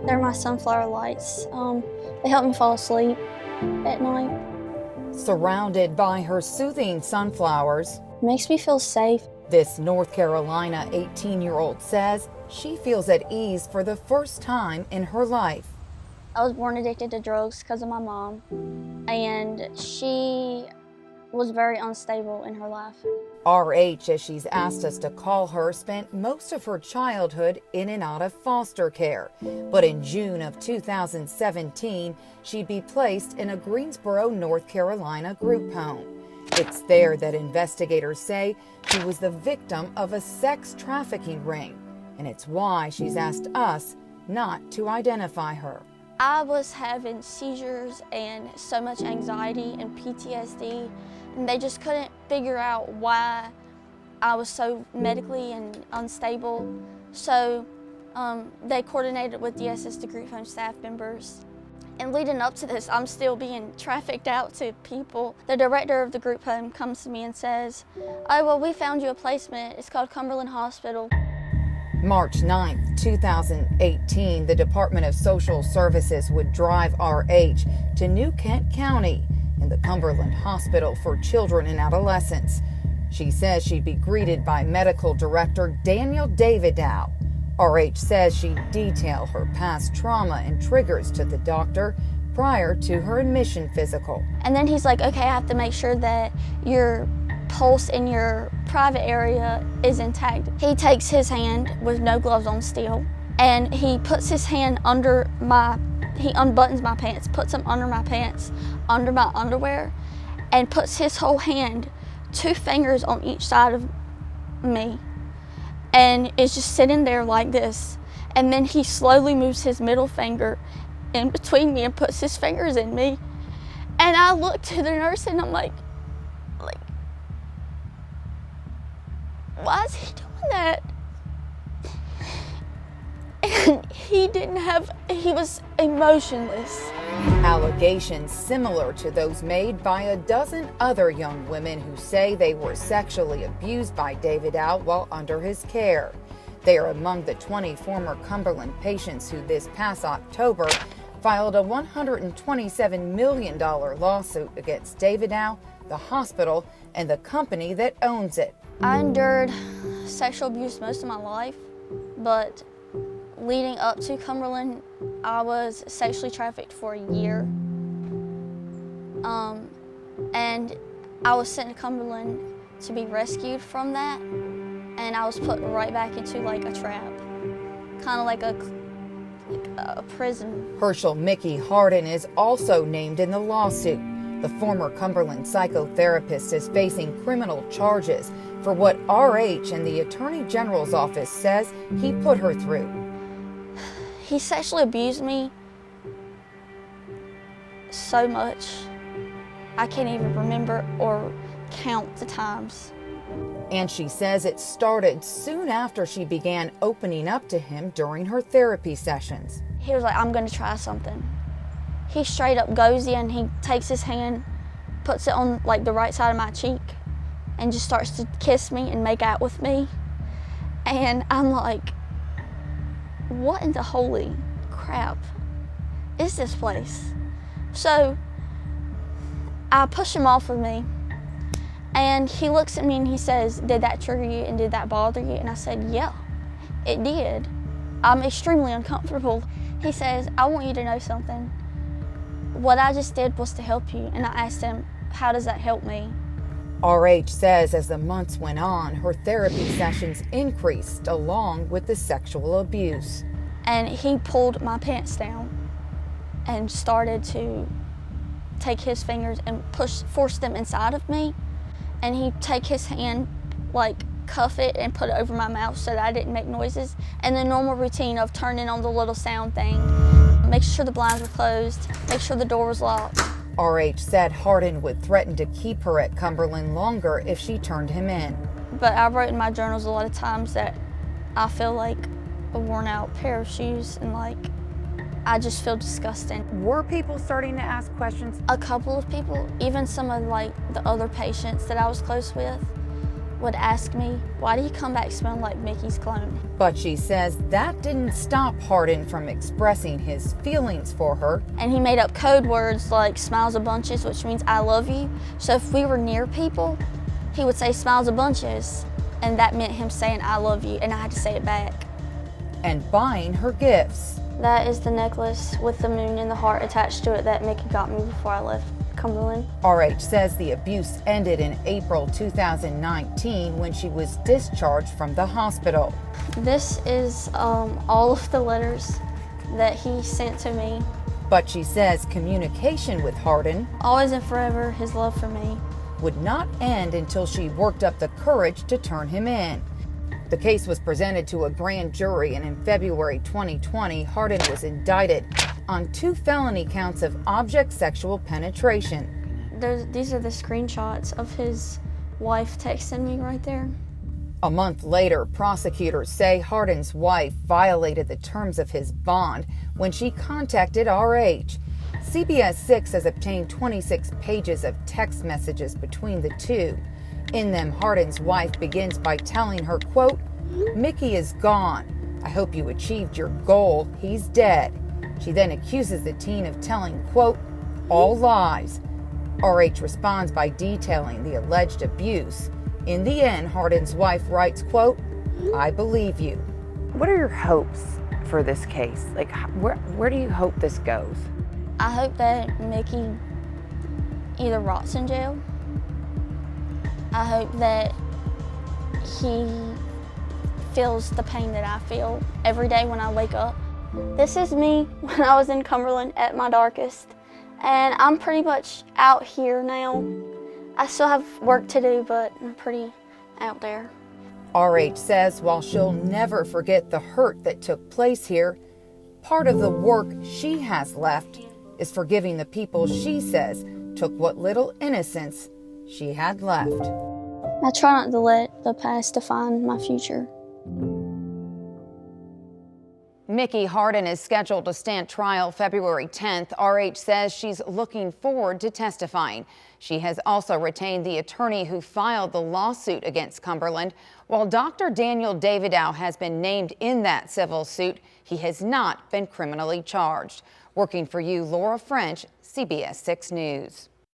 They're my sunflower lights. They help me fall asleep at night. Surrounded by her soothing sunflowers, It makes me feel safe. this North Carolina 18-year-old says she feels at ease for the first time in her life. I was born addicted to drugs because of my mom, and she was very unstable in her life. RH, as she's asked us to call her, spent most of her childhood in and out of foster care. But in June of 2017, she'd be placed in a Greensboro, North Carolina group home. It's there that investigators say she was the victim of a sex trafficking ring. And it's why she's asked us not to identify her. I was having seizures and so much anxiety and PTSD, and they just couldn't figure out why I was so medically and unstable. So they coordinated with DSS, the group home staff members. And leading up to this, I'm still being trafficked out to people. The director of the group home comes to me and says, "Oh, well, we found you a placement. It's called Cumberland Hospital." March 9, 2018, the Department of Social Services would drive RH to New Kent County in the Cumberland Hospital for Children and Adolescents. She says she'd be greeted by Medical Director Daniel Davidow. RH says she'd detail her past trauma and triggers to the doctor prior to her admission physical. And then he's like, "Okay, I have to make sure that your pulse in your private area is intact." He takes his hand with no gloves on still, and he puts his hand under he unbuttons my pants, puts them under my pants, under my underwear, and puts his whole hand, 2 fingers on each side of me, and is just sitting there like this. And then he slowly moves his middle finger in between me and puts his fingers in me. And I look to the nurse and I'm like, why is he doing that? And he was emotionless. Allegations similar to those made by a dozen other young women who say they were sexually abused by Davidow while under his care. They are among the 20 former Cumberland patients who this past October filed a $127 million lawsuit against Davidow, the hospital, and the company that owns it. I endured sexual abuse most of my life, but leading up to Cumberland, I was sexually trafficked for a year. And I was sent to Cumberland to be rescued from that, and I was put right back into like a trap, kind of like a prison. Herschel Mickey Harden is also named in the lawsuit. The former Cumberland psychotherapist is facing criminal charges for what RH and the Attorney General's office says he put her through. He sexually abused me so much, I can't even remember or count the times. And she says it started soon after she began opening up to him during her therapy sessions. He was like, "I'm gonna try something." He straight up goes in, he takes his hand, puts it on like the right side of my cheek, and just starts to kiss me and make out with me. And I'm like, what in the holy crap is this place? So I push him off of me, and he looks at me and he says, "Did that trigger you and did that bother you?" And I said, "Yeah, it did. I'm extremely uncomfortable." He says, "I want you to know something. What I just did was to help you." And I asked him, "How does that help me?" RH says as the months went on, her therapy sessions increased along with the sexual abuse. And he pulled my pants down and started to take his fingers and force them inside of me. And he'd take his hand, like cuff it and put it over my mouth so that I didn't make noises. And the normal routine of turning on the little sound thing, make sure the blinds were closed, make sure the door was locked. RH said Harden would threaten to keep her at Cumberland longer if she turned him in. But I wrote in my journals a lot of times that I feel like a worn out pair of shoes, and like I just feel disgusting. Were people starting to ask questions? A couple of people, even some of like the other patients that I was close with, would ask me, "Why do you come back smelling like Mickey's clone?" But she says that didn't stop Hardin from expressing his feelings for her. And he made up code words like smiles of bunches, which means I love you. So if we were near people, he would say smiles of bunches, and that meant him saying I love you, and I had to say it back. And buying her gifts. That is the necklace with the moon and the heart attached to it that Mickey got me before I left Cumberland. RH says the abuse ended in April 2019 when she was discharged from the hospital. This is all of the letters that he sent to me. But she says communication with Hardin Always and forever, his love for me. would not end until she worked up the courage to turn him in. The case was presented to a grand jury, and in February 2020, Hardin was indicted on 2 felony counts of object sexual penetration. These are the screenshots of his wife texting me right there. A month later, prosecutors say Hardin's wife violated the terms of his bond when she contacted RH. CBS 6 has obtained 26 pages of text messages between the two. In them, Hardin's wife begins by telling her, quote, "Mickey is gone. I hope you achieved your goal. He's dead." She then accuses the teen of telling, quote, "all lies." RH responds by detailing the alleged abuse. In the end, Hardin's wife writes, quote, "I believe you." What are your hopes for this case? Like, where do you hope this goes? I hope that Mickey either rots in jail. I hope that he feels the pain that I feel every day when I wake up. This is me when I was in Cumberland at my darkest, and I'm pretty much out here now. I still have work to do, but I'm pretty out there. RH says while she'll never forget the hurt that took place here, part of the work she has left is forgiving the people she says took what little innocence she had left. I try not to let the past define my future. Mickey Hardin is scheduled to stand trial February 10th. RH says she's looking forward to testifying. She has also retained the attorney who filed the lawsuit against Cumberland. While Dr. Daniel Davidow has been named in that civil suit, he has not been criminally charged. Working for you, Laura French, CBS 6 News.